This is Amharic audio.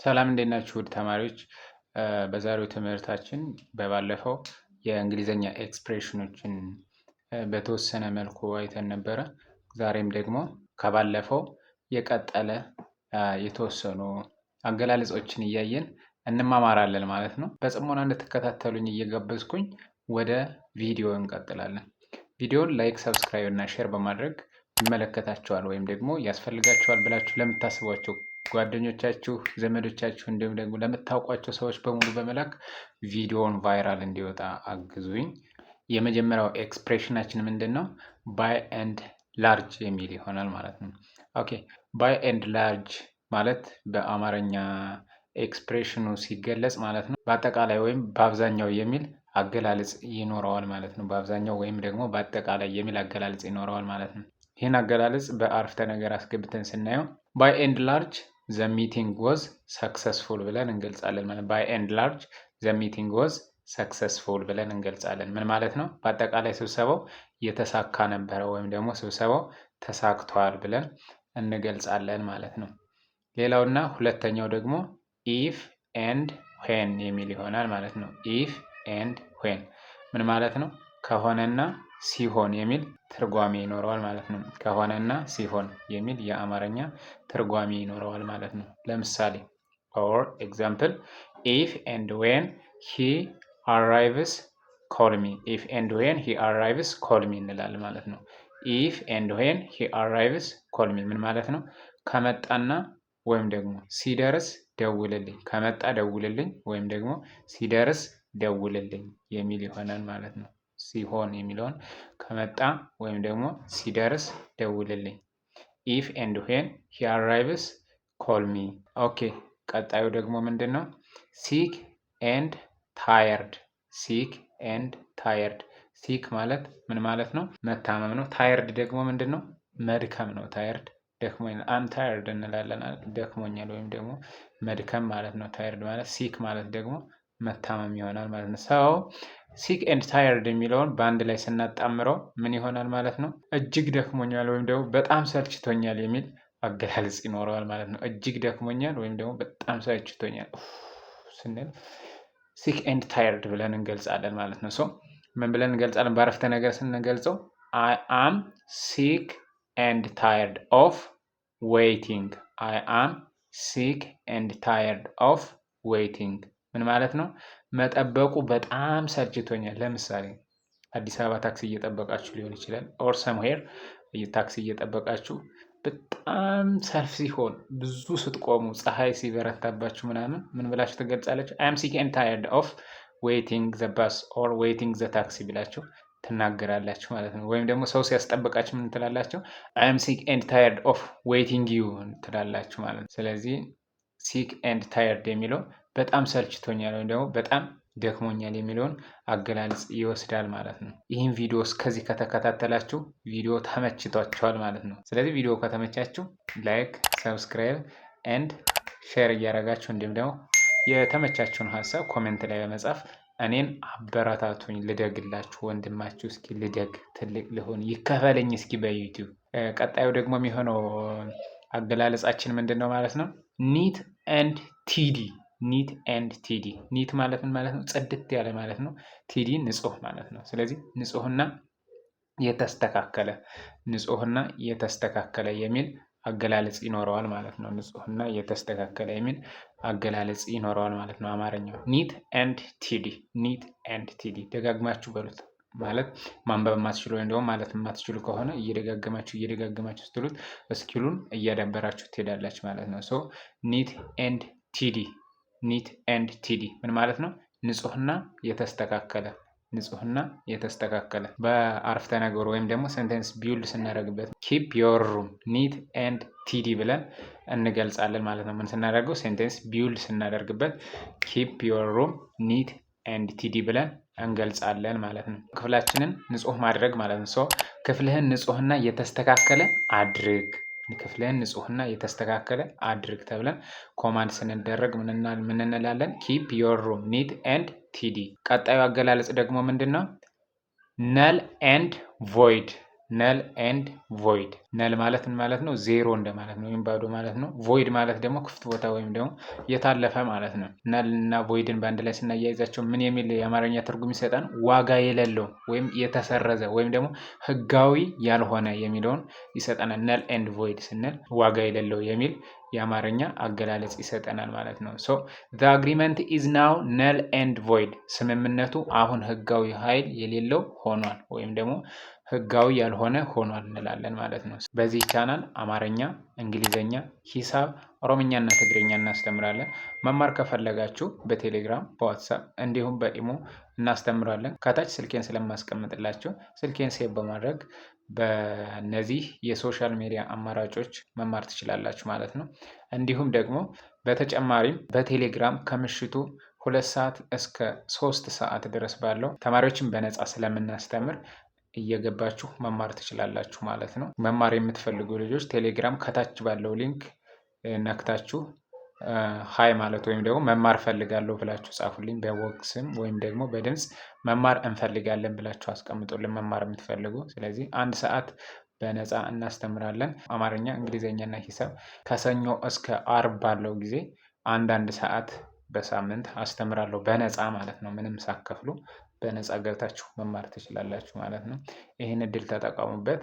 ሰላም እንዴት ናችሁ ውድ ተማሪዎች? በዛሬው ትምህርታችን ባለፈው የእንግሊዘኛ ኤክስፕሬሽኖችን በተወሰነ መልኩ አይተን ነበረ። ዛሬም ደግሞ ከባለፈው የቀጠለ የተወሰኑ አገላለጾችን እያየን እንማማራለን ማለት ነው። በጽሞና እንድትከታተሉኝ እየጋበዝኩኝ ወደ ቪዲዮ እንቀጥላለን። ቪዲዮን ላይክ፣ ሰብስክራይብ እና ሼር በማድረግ ይመለከታቸዋል ወይም ደግሞ ያስፈልጋቸዋል ብላችሁ ለምታስቧቸው ጓደኞቻችሁ፣ ዘመዶቻችሁ እንዲሁም ደግሞ ለምታውቋቸው ሰዎች በሙሉ በመላክ ቪዲዮውን ቫይራል እንዲወጣ አግዙኝ። የመጀመሪያው ኤክስፕሬሽናችን ምንድን ነው? ባይ ኤንድ ላርጅ የሚል ይሆናል ማለት ነው። ኦኬ ባይ ኤንድ ላርጅ ማለት በአማርኛ ኤክስፕሬሽኑ ሲገለጽ ማለት ነው በአጠቃላይ ወይም በአብዛኛው የሚል አገላለጽ ይኖረዋል ማለት ነው። በአብዛኛው ወይም ደግሞ በአጠቃላይ የሚል አገላለጽ ይኖረዋል ማለት ነው። ይህን አገላለጽ በአረፍተ ነገር አስገብተን ስናየው ባይ ኤንድ ላርጅ ዘ ሚቲንግ ወዝ ሰክሰስፉል ብለን እንገልጻለን ማለት ባይ ኤንድ ላርጅ ዘ ሚቲንግ ወዝ ሰክሰስፉል ብለን እንገልጻለን። ምን ማለት ነው? በአጠቃላይ ስብሰባው የተሳካ ነበረ ወይም ደግሞ ስብሰባው ተሳክቷል ብለን እንገልጻለን ማለት ነው። ሌላውና ሁለተኛው ደግሞ ኢፍ ኤንድ ዌን የሚል ይሆናል ማለት ነው። ኢፍ ኤንድ ዌን ምን ማለት ነው? ከሆነና ሲሆን የሚል ትርጓሜ ይኖረዋል ማለት ነው። ከሆነና ሲሆን የሚል የአማርኛ ትርጓሜ ይኖረዋል ማለት ነው። ለምሳሌ ኦር ኤግዛምፕል ኢፍ ኤንድ ዌን ሂ አራይቭስ ኮል ሚ። ኢፍ ኤንድ ዌን ሂ አራይቭስ ኮል ሚ እንላለን ማለት ነው። ኢፍ ኤንድ ዌን ሂ አራይቭስ ኮል ሚ ምን ማለት ነው? ከመጣና ወይም ደግሞ ሲደርስ ደውልልኝ፣ ከመጣ ደውልልኝ ወይም ደግሞ ሲደርስ ደውልልኝ የሚል ይሆናል ማለት ነው። ሲሆን የሚለውን ከመጣ ወይም ደግሞ ሲደርስ ደውልልኝ። ኢፍ ኤንድ ዌን ሂ አራይቭስ ኮል ሚ። ኦኬ ቀጣዩ ደግሞ ምንድን ነው? ሲክ ኤንድ ታየርድ። ሲክ ኤንድ ታየርድ። ሲክ ማለት ምን ማለት ነው? መታመም ነው። ታየርድ ደግሞ ምንድን ነው? መድከም ነው። ታየርድ ደክሞኛል፣ አም ታየርድ እንላለን። ደክሞኛል ወይም ደግሞ መድከም ማለት ነው። ታየርድ ማለት ሲክ ማለት ደግሞ መታመም ይሆናል ማለት ነው። ሰው ሲክ ኤንድ ታየርድ የሚለውን በአንድ ላይ ስናጣምረው ምን ይሆናል ማለት ነው? እጅግ ደክሞኛል ወይም ደግሞ በጣም ሰልችቶኛል የሚል አገላለጽ ይኖረዋል ማለት ነው። እጅግ ደክሞኛል ወይም ደግሞ በጣም ሰልችቶኛል ስንል ሲክ ኤንድ ታየርድ ብለን እንገልጻለን ማለት ነው። ሶ ምን ብለን እንገልጻለን? በአረፍተ ነገር ስንገልጸው አይ አም ሲክ ኤንድ ታየርድ ኦፍ ዌይቲንግ። አይ አም ሲክ ኤንድ ታየርድ ኦፍ ዌይቲንግ ምን ማለት ነው? መጠበቁ በጣም ሰልችቶኛል። ለምሳሌ አዲስ አበባ ታክሲ እየጠበቃችሁ ሊሆን ይችላል። ኦር ሰምዌር ታክሲ እየጠበቃችሁ በጣም ሰልፍ ሲሆን ብዙ ስትቆሙ ፀሐይ ሲበረታባችሁ ምናምን ምን ብላችሁ ትገልጻለች? አይ አም ሲክ ኤንድ ታየርድ ኦፍ ዌይቲንግ ዘ ባስ ኦር ዌይቲንግ ዘ ታክሲ ብላችሁ ትናገራላችሁ ማለት ነው። ወይም ደግሞ ሰው ሲያስጠብቃችሁ ምን ትላላችሁ? አይ አም ሲክ ኤንድ ታየርድ ኦፍ ዌይቲንግ ዩ ትላላችሁ ማለት ነው። ስለዚህ ሲክ ኤንድ ታየርድ የሚለው በጣም ሰልችቶኛል ወይም ደግሞ በጣም ደክሞኛል የሚለውን አገላለጽ ይወስዳል ማለት ነው። ይህን ቪዲዮ እስከዚህ ከተከታተላችሁ ቪዲዮ ተመችቷቸዋል ማለት ነው። ስለዚህ ቪዲዮ ከተመቻችሁ ላይክ፣ ሰብስክራይብ ኤንድ ሼር እያደረጋችሁ እንዲሁም ደግሞ የተመቻችሁን ሀሳብ ኮሜንት ላይ በመጻፍ እኔን አበረታቱኝ። ልደግላችሁ፣ ወንድማችሁ እስኪ ልደግ፣ ትልቅ ልሆን፣ ይከፈለኝ እስኪ በዩቲዩብ። ቀጣዩ ደግሞ የሚሆነው አገላለጻችን ምንድን ነው ማለት ነው? ኒት ኤንድ ቲዲ። ኒት ኤንድ ቲዲ። ኒት ማለት ምን ማለት ነው? ጽድት ያለ ማለት ነው። ቲዲ ንጹህ ማለት ነው። ስለዚህ ንጹህና የተስተካከለ፣ ንጹህና የተስተካከለ የሚል አገላለጽ ይኖረዋል ማለት ነው። ንጹህና የተስተካከለ የሚል አገላለጽ ይኖረዋል ማለት ነው አማርኛው። ኒት ኤንድ ቲዲ። ኒት ኤንድ ቲዲ ደጋግማችሁ በሉት። ማለት ማንበብ የማትችሉ ወይም ደግሞ ማለት የማትችሉ ከሆነ እየደጋገማችሁ ስትሉት እስኪሉን እያዳበራችሁ ትሄዳላችሁ ማለት ነው። ሶ ኒት ኤንድ ቲዲ። ኒት ኤንድ ቲዲ ምን ማለት ነው? ንጹህና የተስተካከለ፣ ንጹህና የተስተካከለ። በአረፍተ ነገር ወይም ደግሞ ሴንቴንስ ቢውልድ ስናደርግበት ኪፕ ዮር ሩም ኒት ኤንድ ቲዲ ብለን እንገልጻለን ማለት ነው። ምን ስናደርገው? ሴንቴንስ ቢውልድ ስናደርግበት ኪፕ ዮር ሩም ኒት ኤንድ ቲዲ ብለን እንገልጻለን ማለት ነው። ክፍላችንን ንጹህ ማድረግ ማለት ነው። ሶ ክፍልህን ንጹህና የተስተካከለ አድርግ፣ ክፍልህን ንጹህና የተስተካከለ አድርግ ተብለን ኮማንድ ስንደረግ ምን እንላለን? ኪፕ ዮር ሩም ኒት ኤንድ ቲዲ። ቀጣዩ አገላለጽ ደግሞ ምንድን ነው? ነል ኤንድ ቮይድ። ነል ኤንድ ቮይድ። ነል ማለት ምን ማለት ነው? ዜሮ እንደማለት ነው፣ ወይም ባዶ ማለት ነው። ቮይድ ማለት ደግሞ ክፍት ቦታ ወይም ደግሞ የታለፈ ማለት ነው። ነል እና ቮይድን በአንድ ላይ ስናያይዛቸው ምን የሚል የአማርኛ ትርጉም ይሰጣል? ዋጋ የሌለው ወይም የተሰረዘ ወይም ደግሞ ህጋዊ ያልሆነ የሚለውን ይሰጠናል። ነል ኤንድ ቮይድ ስንል ዋጋ የሌለው የሚል የአማርኛ አገላለጽ ይሰጠናል ማለት ነው። ሶ ዘ አግሪመንት ኢዝ ናው ነል ኤንድ ቮይድ። ስምምነቱ አሁን ህጋዊ ኃይል የሌለው ሆኗል ወይም ደግሞ ህጋዊ ያልሆነ ሆኗል እንላለን ማለት ነው። በዚህ ቻናል አማርኛ፣ እንግሊዘኛ፣ ሂሳብ፣ ኦሮምኛና ትግርኛ እናስተምራለን። መማር ከፈለጋችሁ በቴሌግራም በዋትሳፕ እንዲሁም በኢሞ እናስተምራለን። ከታች ስልኬን ስለማስቀምጥላችሁ ስልኬን ሴቭ በማድረግ በእነዚህ የሶሻል ሚዲያ አማራጮች መማር ትችላላችሁ ማለት ነው። እንዲሁም ደግሞ በተጨማሪም በቴሌግራም ከምሽቱ 2 ሰዓት እስከ 3 ሰዓት ድረስ ባለው ተማሪዎችን በነፃ ስለምናስተምር እየገባችሁ መማር ትችላላችሁ ማለት ነው። መማር የምትፈልጉ ልጆች ቴሌግራም ከታች ባለው ሊንክ ነክታችሁ ሀይ ማለት ወይም ደግሞ መማር ፈልጋለሁ ብላችሁ ጻፉልኝ። በቮክስም ወይም ደግሞ በድምፅ መማር እንፈልጋለን ብላችሁ አስቀምጡልን መማር የምትፈልጉ። ስለዚህ 1 ሰዓት በነፃ እናስተምራለን። አማርኛ፣ እንግሊዝኛና ሂሳብ ከሰኞ እስከ አርብ ባለው ጊዜ አንዳንድ ሰዓት በሳምንት አስተምራለሁ በነፃ ማለት ነው። ምንም ሳከፍሉ በነፃ ገብታችሁ መማር ትችላላችሁ ማለት ነው። ይህን እድል ተጠቀሙበት።